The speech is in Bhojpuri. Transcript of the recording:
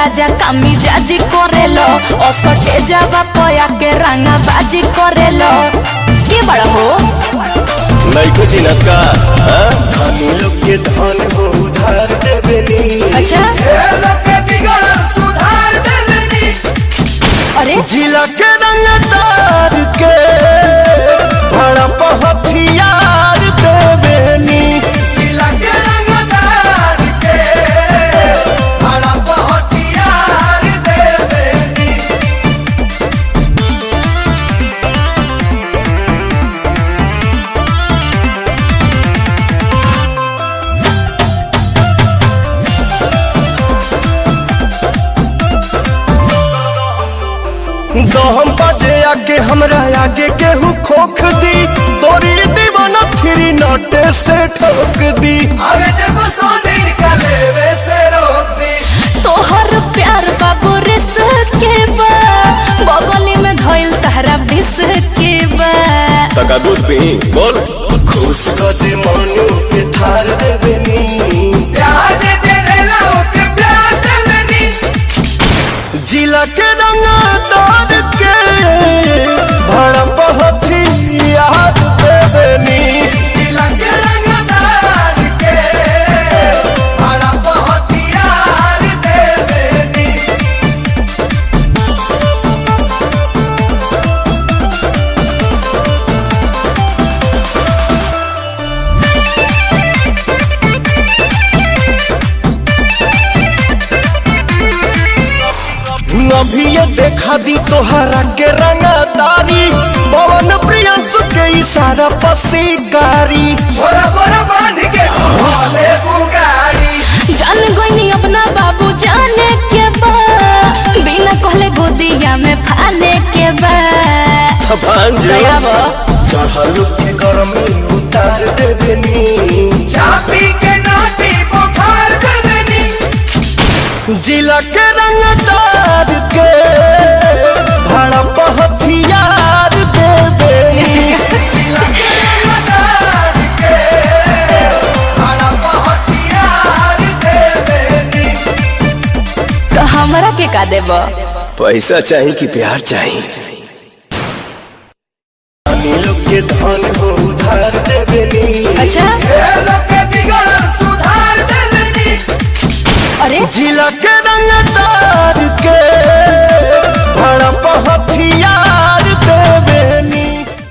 राजा कामी जाजी करेलो असटे जावा पया के रंगा बाजी करेलो के बड़ा हो नहीं कुछ चिन्हत का धनी लोग के धन हो उधार देवेनी। अच्छा लोग के बिगड़ सुधार देवेनी। अरे जिला के रंगदार के बड़ा हथियार देवेनी। जिला के रंगदार के बड़ा हथियार देवेनी। दहम बाजे आगे हमरा आगे केहू खोख दी तोरी दीवाना फिरी नाटे से ठोक दी। अबे जब सोने निकाले वे से रोक दी। तोहर प्यार बाबू रिस के बा बगली में धइल तहरा बिस के बा तका दूध पी बोल खुश कर दे मनु के थार देवेनी। प्यार जे तेरे लाओ के प्यार देवेनी। जिला के रंगदार के बड़ा हथियार देवेनी। जिला के रंगदार के बड़ा हथियार देवेनी। अभी ये देखा दी तोहरा के रंगदारी पवन प्रियंसु के इशारा पसीकारी। छोरा छोरा बांध के भाले बुगारी। जान गोइनी अपना बाबू जाने के बा बिना कहले गोदिया में फाने के बा दयावा चढ़ल के गरमी उतार देवेनी। चापी के नापी बुखार देवेनी। जिला के रंगदार के बड़ा हथियार देवेनी। जिला के रंगदार के बड़ा हथियार देवेनी। तो हमरा के का देबो पैसा चाहिए कि प्यार चाहिए। लोग के धन हो उधार देवेनी। अच्छा लोग के बिगड़ सुधार देवेनी। अरे जिला के रंगदार के